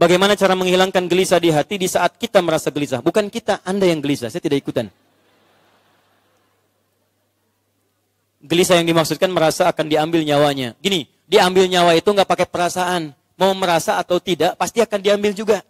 Bagaimana cara menghilangkan gelisah di hati di saat kita merasa gelisah? Bukan kita, Anda yang gelisah. Saya tidak ikutan. Gelisah yang dimaksudkan merasa akan diambil nyawanya. Gini, diambil nyawa itu nggak pakai perasaan. Mau merasa atau tidak, pasti akan diambil juga.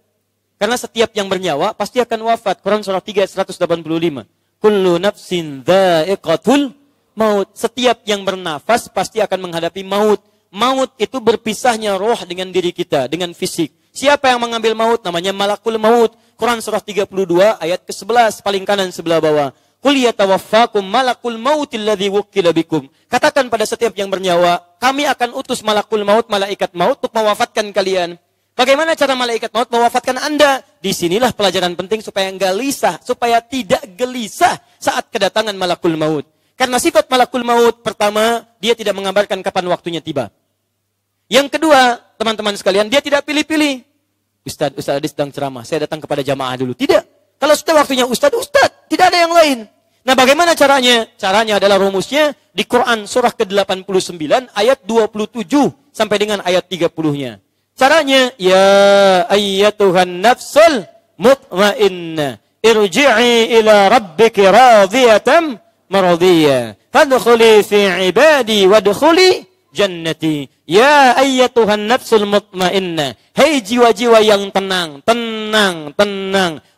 Karena setiap yang bernyawa pasti akan wafat. Quran surah 3 ayat 185. Kullu nafsin dha'iqatul maut. Setiap yang bernafas pasti akan menghadapi maut. Maut itu berpisahnya roh dengan diri kita, dengan fisik. Siapa yang mengambil maut? Namanya malakul maut. Quran surah 32 ayat ke-11, paling kanan sebelah bawah. Qul yatawaffakum malakul mautil ladzi wukkila bikum. Katakan pada setiap yang bernyawa, kami akan utus malakul maut, malaikat maut untuk mewafatkan kalian. Bagaimana cara malaikat maut mewafatkan Anda? Disinilah pelajaran penting supaya gelisah, supaya tidak gelisah saat kedatangan malakul maut. Karena sifat malakul maut, pertama, dia tidak mengabarkan kapan waktunya tiba. Yang kedua, teman-teman sekalian, dia tidak pilih-pilih. Ustaz Adi sedang ceramah, saya datang kepada jamaah dulu. Tidak. Kalau sudah waktunya Ustaz, tidak ada yang lain. Nah, bagaimana caranya? Caranya adalah rumusnya di Quran surah ke-89 ayat 27 sampai dengan ayat 30-nya. Caranya, ya ayyatuhan nafsul mutmainnah, irji'i ila rabbiki radiyatan maradiyah, fadkhuli fi ibadi wadkhuli jannati. Ya ayyatuhan nafsul mutmainnah, hei jiwa-jiwa yang tenang,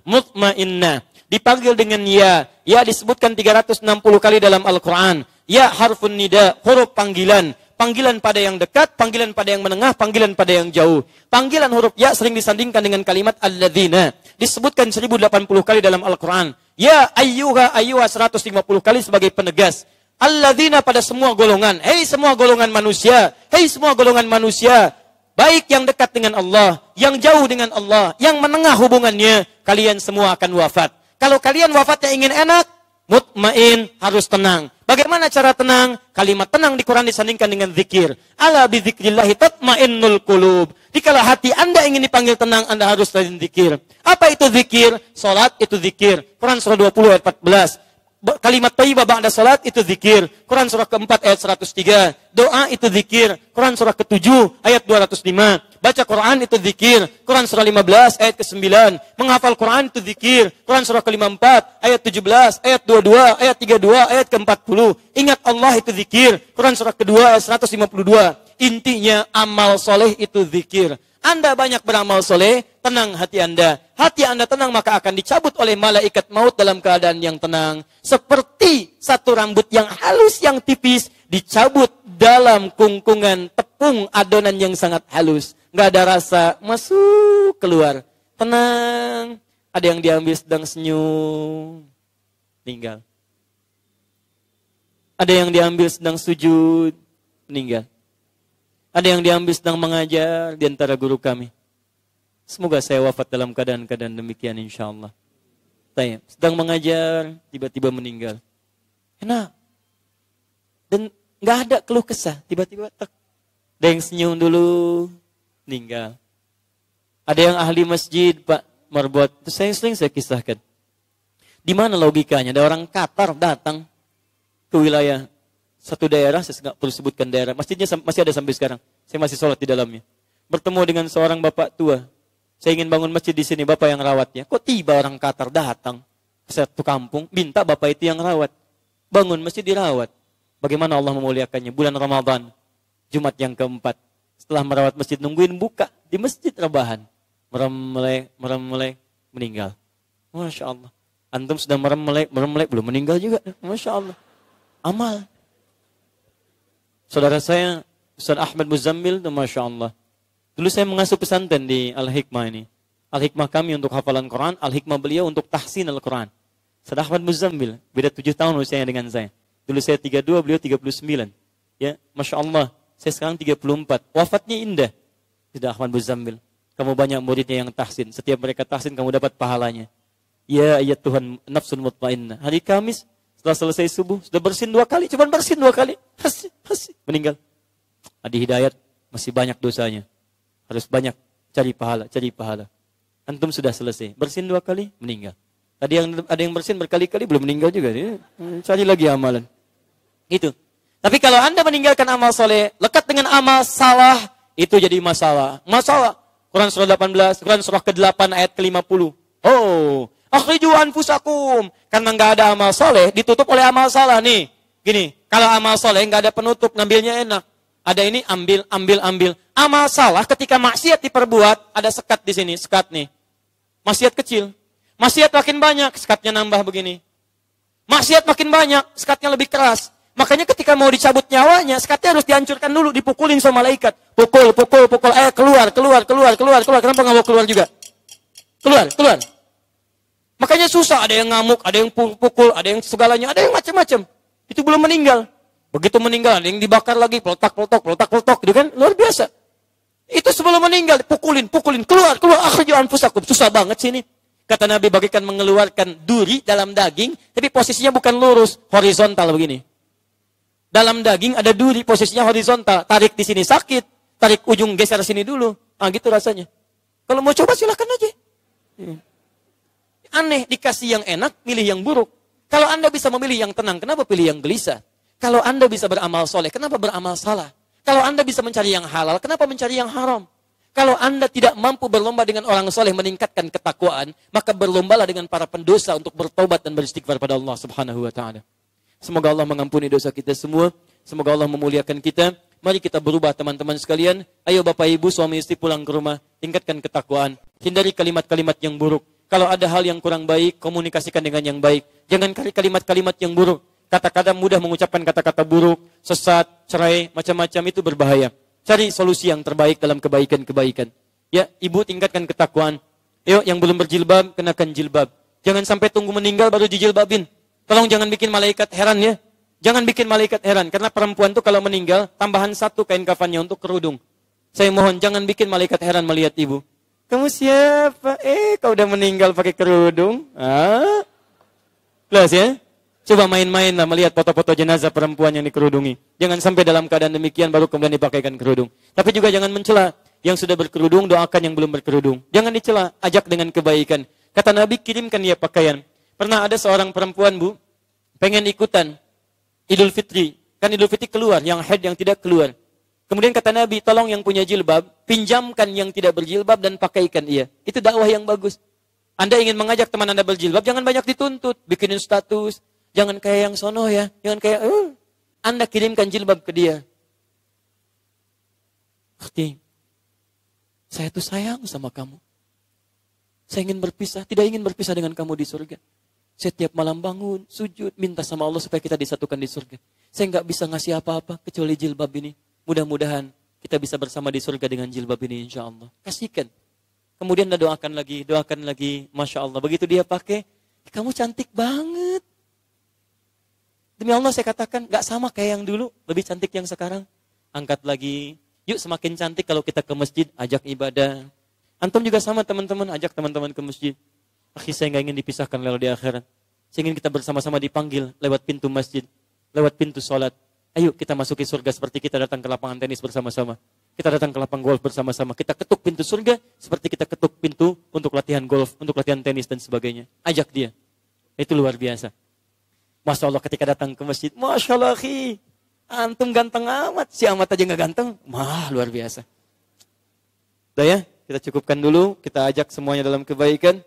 mutmainnah. Dipanggil dengan ya. Ya disebutkan 360 kali dalam Al-Quran. Ya harfun nida, huruf panggilan. Panggilan pada yang dekat, panggilan pada yang menengah, panggilan pada yang jauh. Panggilan huruf ya sering disandingkan dengan kalimat alladzina. Disebutkan 1080 kali dalam Al-Quran. Ya ayyuha 150 kali sebagai penegas. Alladzina pada semua golongan. Hei semua golongan manusia. Hei semua golongan manusia. Baik yang dekat dengan Allah, yang jauh dengan Allah, yang menengah hubungannya, kalian semua akan wafat. Kalau kalian wafatnya ingin enak, mutmain, harus tenang. Bagaimana cara tenang? Kalimat tenang di Quran disandingkan dengan zikir. Ala bizikrillahi tatmainnul qulub. Dikala hati Anda ingin dipanggil tenang, Anda harus rajin zikir. Apa itu zikir? Salat itu zikir. Quran surah 20 ayat 14. Kalimat thayyibah ba'da salat itu zikir. Quran surah ke-4 ayat 103. Doa itu zikir. Quran surah ke-7 ayat 205. Baca Quran itu zikir. Quran surah 15 ayat ke-9. Menghafal Quran itu zikir. Quran surah ke-54 ayat 17, ayat 22, ayat 32, ayat ke-40. Ingat Allah itu zikir. Quran surah ke-2 ayat 152. Intinya amal soleh itu zikir. Anda banyak beramal soleh, tenang hati Anda. Hati Anda tenang, maka akan dicabut oleh malaikat maut dalam keadaan yang tenang. Seperti satu rambut yang halus, yang tipis, dicabut dalam kungkungan tepung adonan yang sangat halus. Nggak ada rasa, masuk, keluar. Tenang. Ada yang diambil sedang senyum, meninggal. Ada yang diambil sedang sujud, meninggal. Ada yang diambil sedang mengajar di antara guru kami. Semoga saya wafat dalam keadaan-keadaan demikian insyaAllah. Sedang mengajar, tiba-tiba meninggal. Enak. Dan nggak ada keluh kesah, tiba-tiba tak. Ada yang senyum dulu, meninggal. Ada yang ahli masjid, Pak Marbuat. Itu saya kisahkan. Di mana logikanya? Ada orang Qatar datang ke wilayah satu daerah, saya nggak perlu sebutkan daerah. Masjidnya masih ada sampai sekarang. Saya masih sholat di dalamnya. Bertemu dengan seorang bapak tua. Saya ingin bangun masjid di sini, bapak yang rawatnya. Kok tiba orang Qatar datang ke satu kampung, minta bapak itu yang rawat. Bangun masjid dirawat. Bagaimana Allah memuliakannya? Bulan Ramadan, Jumat yang keempat. Setelah merawat masjid, nungguin buka di masjid rebahan. Merem-melek, meninggal. Masya Allah. Antum sedang merem-melek, belum meninggal juga. Masya Allah. Amal. Saudara saya, Ustaz Ahmad Muzammil, Masya Allah. Dulu saya mengasuh pesantren di Al-Hikmah ini. Al-Hikmah kami untuk hafalan Quran, Al-Hikmah beliau untuk tahsin Al-Quran. Ustaz Ahmad Muzammil, beda 7 tahun usianya dengan saya. Dulu saya 32, beliau 39. Ya, Masya Allah, saya sekarang 34. Wafatnya indah. Ustaz Ahmad Muzammil. Kamu banyak muridnya yang tahsin. Setiap mereka tahsin, kamu dapat pahalanya. Ya ayat Tuhan, nafsun mutmainnah. Hari Kamis, setelah selesai subuh, sudah bersin 2 kali. Cuma bersin 2 kali. Meninggal. Adi Hidayat masih banyak dosanya. Harus banyak cari pahala. Antum sudah selesai. Bersin 2 kali, meninggal. Tadi ada yang bersin berkali-kali, belum meninggal juga. Cari lagi amalan. Itu. Tapi kalau Anda meninggalkan amal soleh, lekat dengan amal salah, itu jadi masalah. Masalah. Quran surah 18, Quran surah ke-8 ayat ke-50. Oh, akhriju anfusakum. Karena nggak ada amal soleh, ditutup oleh amal salah nih. Gini, kalau amal soleh nggak ada penutup, ngambilnya enak. Ada ini, ambil. Amal salah ketika maksiat diperbuat, ada sekat di sini, sekat nih. Maksiat kecil. Maksiat makin banyak, sekatnya nambah begini. Maksiat makin banyak, sekatnya lebih keras. Makanya ketika mau dicabut nyawanya, sekatnya harus dihancurkan dulu, dipukulin sama malaikat. Pukul. Keluar. Kenapa nggak mau keluar juga? Keluar. Makanya susah, ada yang ngamuk, ada yang pukul, ada yang segalanya, ada yang macam-macam. Itu belum meninggal. Begitu meninggal, ada yang dibakar lagi, peletak, gitu kan? Luar biasa. Itu sebelum meninggal, pukulin, keluar, akhriju anfusakum. Susah banget sih ini. Kata Nabi, bagikan mengeluarkan duri dalam daging, tapi posisinya bukan lurus, horizontal begini. Dalam daging ada duri, posisinya horizontal. Tarik di sini sakit, tarik ujung geser sini dulu. Gitu rasanya. Kalau mau coba silahkan aja. Aneh, dikasih yang enak, milih yang buruk. Kalau Anda bisa memilih yang tenang, kenapa pilih yang gelisah? Kalau Anda bisa beramal soleh, kenapa beramal salah? Kalau Anda bisa mencari yang halal, kenapa mencari yang haram? Kalau Anda tidak mampu berlomba dengan orang soleh meningkatkan ketakwaan, maka berlombalah dengan para pendosa untuk bertobat dan beristighfar pada Allah Subhanahu wa taala. Semoga Allah mengampuni dosa kita semua. Semoga Allah memuliakan kita. Mari kita berubah teman-teman sekalian. Ayo Bapak Ibu, suami istri pulang ke rumah, tingkatkan ketakwaan. Hindari kalimat-kalimat yang buruk. Kalau ada hal yang kurang baik, komunikasikan dengan yang baik. Jangan cari kalimat-kalimat yang buruk. Kata-kata mudah mengucapkan kata-kata buruk, sesat, cerai, macam-macam itu berbahaya. Cari solusi yang terbaik dalam kebaikan-kebaikan. Ya, ibu tingkatkan ketakwaan. Yuk, yang belum berjilbab, kenakan jilbab. Jangan sampai tunggu meninggal baru dijilbabin. Tolong jangan bikin malaikat heran ya. Jangan bikin malaikat heran. Karena perempuan tuh kalau meninggal, tambahan 1 kain kafannya untuk kerudung. Saya mohon, jangan bikin malaikat heran melihat ibu. Kamu siapa? Kau udah meninggal pakai kerudung? Jelas ya? Coba main-main lah melihat foto-foto jenazah perempuan yang dikerudungi. Jangan sampai dalam keadaan demikian baru kemudian dipakaikan kerudung. Tapi juga jangan mencela yang sudah berkerudung, doakan yang belum berkerudung. Jangan dicela, ajak dengan kebaikan. Kata Nabi, kirimkan dia pakaian. Pernah ada seorang perempuan, Bu, pengen ikutan Idul Fitri. Kan Idul Fitri keluar, yang haid yang tidak keluar. Kemudian kata Nabi, tolong yang punya jilbab, pinjamkan yang tidak berjilbab dan pakaikan ia. Itu dakwah yang bagus. Anda ingin mengajak teman Anda berjilbab, jangan banyak dituntut. Bikinin status. Jangan kayak yang sono ya. Jangan kayak, Anda kirimkan jilbab ke dia. Arti, saya tuh sayang sama kamu. Saya ingin berpisah, tidak ingin berpisah dengan kamu di surga. Saya tiap malam bangun, sujud, minta sama Allah supaya kita disatukan di surga. Saya nggak bisa ngasih apa-apa kecuali jilbab ini. Mudah-mudahan kita bisa bersama di surga dengan jilbab ini insya Allah. Kasihkan. Kemudian doakan lagi. Masya Allah. Begitu dia pakai, kamu cantik banget. Demi Allah saya katakan, gak sama kayak yang dulu, lebih cantik yang sekarang. Angkat lagi, yuk semakin cantik kalau kita ke masjid, ajak ibadah. Antum juga sama teman-teman, ajak teman-teman ke masjid. Akhi, saya gak ingin dipisahkan lalu di akhirat. Saya ingin kita bersama-sama dipanggil lewat pintu masjid, lewat pintu sholat. Ayo kita masuki surga seperti kita datang ke lapangan tenis bersama-sama. Kita datang ke lapang golf bersama-sama. Kita ketuk pintu surga seperti kita ketuk pintu untuk latihan golf, untuk latihan tenis dan sebagainya. Ajak dia. Itu luar biasa. Masya Allah ketika datang ke masjid, Masya Allah akhi, antum ganteng amat. Si amat aja gak ganteng, luar biasa. Udah ya, kita cukupkan dulu, kita ajak semuanya dalam kebaikan.